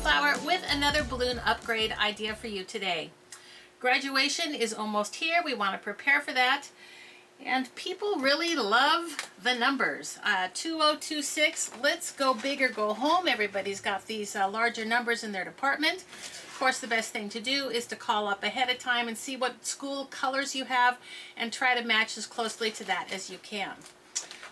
Flower with another balloon upgrade idea for you today. Graduation is almost here. We want to prepare for that. And people really love the numbers. 2026, let's go big or go home. Everybody's got these larger numbers in their department. Of course, the best thing to do is to call up ahead of time and see what school colors you have and try to match as closely to that as you can.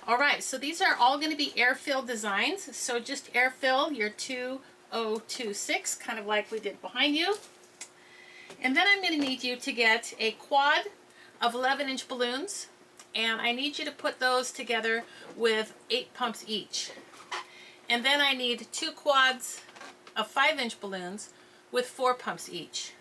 All right, so these are all going to be air-filled designs. So just air-fill your 2026, kind of like we did behind you. And then I'm going to need you to get a quad of 11-inch balloons, and I need you to put those together with 8 pumps each. And then I need 2 quads of 5-inch balloons with 4 pumps each.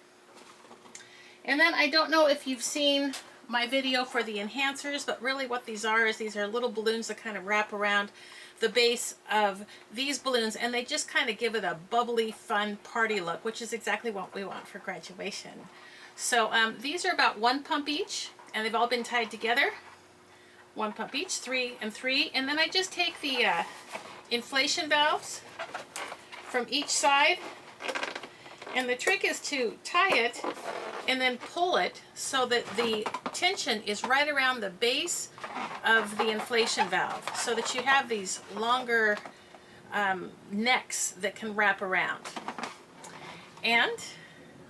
And then I don't know if you've seen my video for the enhancers, but really what these are is these are little balloons that kind of wrap around the base of these balloons, and they just kind of give it a bubbly, fun party look, which is exactly what we want for graduation. So these are about 1 pump each, and they've all been tied together. 1 pump each, 3 and 3, and then I just take the inflation valves from each side, and the trick is to tie it and then pull it so that the tension is right around the base of the inflation valve, so that you have these longer necks that can wrap around. And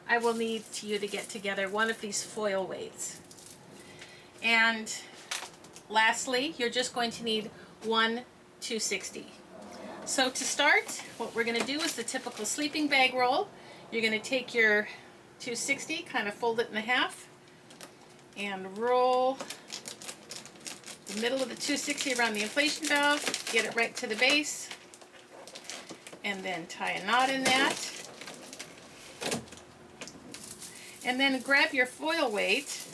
I will need you to get together one of these foil weights. And lastly, you're just going to need 1 260. So to start, what we're going to do is the typical sleeping bag roll. You're going to take your 260, kind of fold it in half, and roll the middle of the 260 around the inflation valve, get it right to the base, and then tie a knot in that. And then grab your foil weight.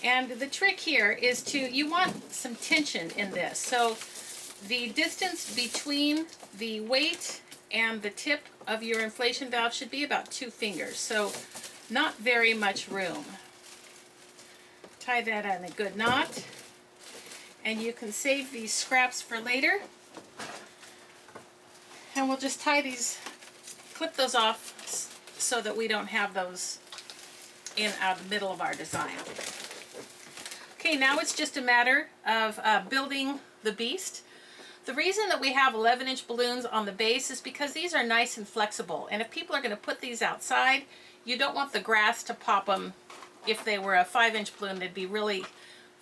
And the trick here is you want some tension in this. So the distance between the weight and the tip of your inflation valve should be about 2 fingers. So not very much room. Tie that in a good knot. And you can save these scraps for later. And we'll just tie these, clip those off so that we don't have those in the middle of our design. Okay, now it's just a matter of building the beast. The reason that we have 11-inch balloons on the base is because these are nice and flexible. And if people are going to put these outside, you don't want the grass to pop them. If they were a 5-inch balloon, they'd be really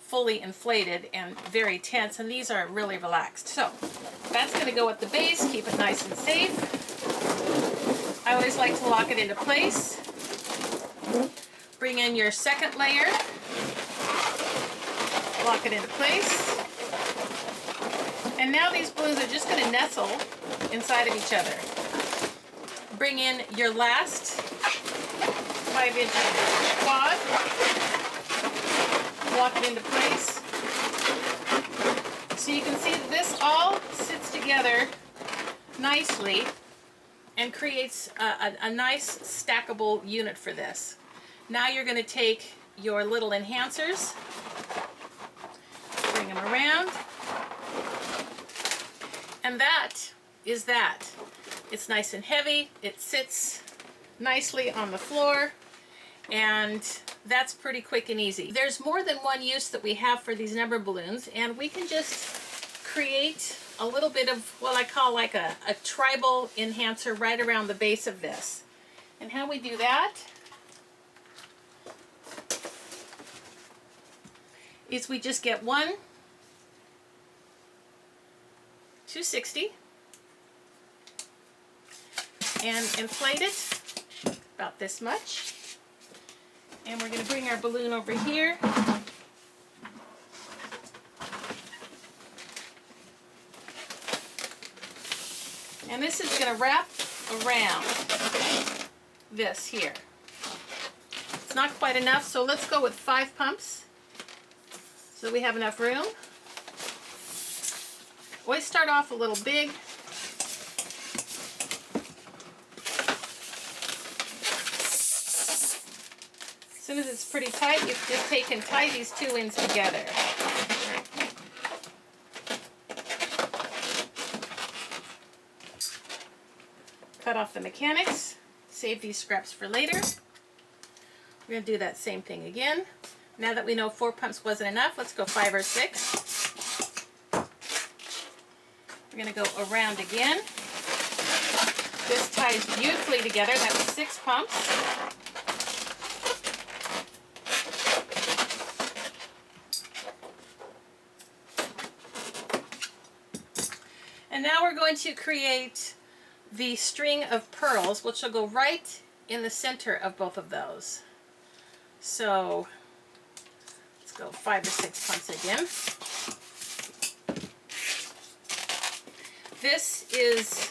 fully inflated and very tense, and these are really relaxed. So that's going to go at the base, keep it nice and safe. I always like to lock it into place. Bring in your second layer. Lock it into place. And now these balloons are just going to nestle inside of each other. Bring in your last 5-inch quad. Lock it into place. So you can see that this all sits together nicely and creates a nice stackable unit for this. Now you're going to take your little enhancers, bring them around, and that is that. It's nice and heavy, it sits nicely on the floor, and that's pretty quick and easy. There's more than one use that we have for these number balloons, and we can just create a little bit of what I call like a tribal enhancer right around the base of this. And how we do that is we just get one 260 and inflate it about this much. And we're going to bring our balloon over here. And this is going to wrap around this here. It's not quite enough, so let's go with 5 pumps so we have enough room. Always start off a little big. As soon as it's pretty tight, you just take and tie these 2 ends together. cut off the mechanics. Save these scraps for later. We're going to do that same thing again. Now that we know 4 pumps wasn't enough, let's go 5 or 6. We're going to go around again. This ties beautifully together. That was 6 pumps. And now we're going to create the string of pearls, which will go right in the center of both of those. So let's go 5 or 6 pumps again. This is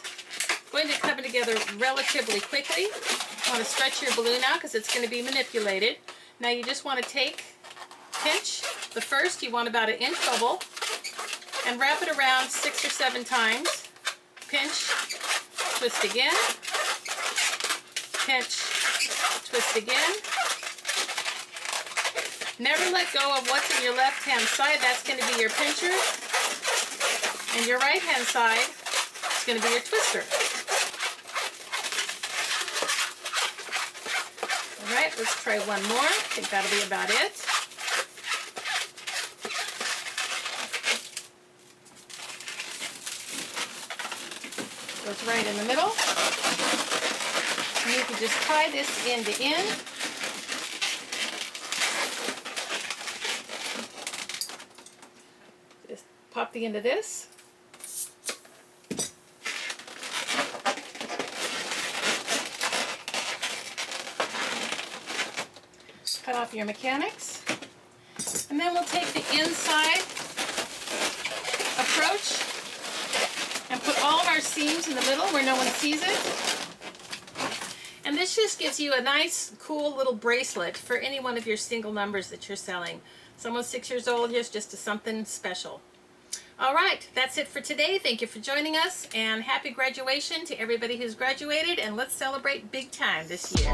going to come together relatively quickly. You want to stretch your balloon out because it's going to be manipulated. Now you just want to pinch the first, you want about an inch bubble, and wrap it around 6 or 7 times. Pinch, twist again, pinch, twist again. Never let go of what's in your left hand side. That's going to be your pincher. And your right hand side is going to be your twister. Alright, let's try one more. I think that'll be about it. Goes right in the middle. And you can just tie this end to end. Just pop the end of this. Cut off your mechanics. And then we'll take the inside approach and put all of our seams in the middle where no one sees it. And this just gives you a nice, cool little bracelet for any one of your single numbers that you're selling. Someone 6 years old, here's just something special. All right, that's it for today. Thank you for joining us, and happy graduation to everybody who's graduated, and let's celebrate big time this year.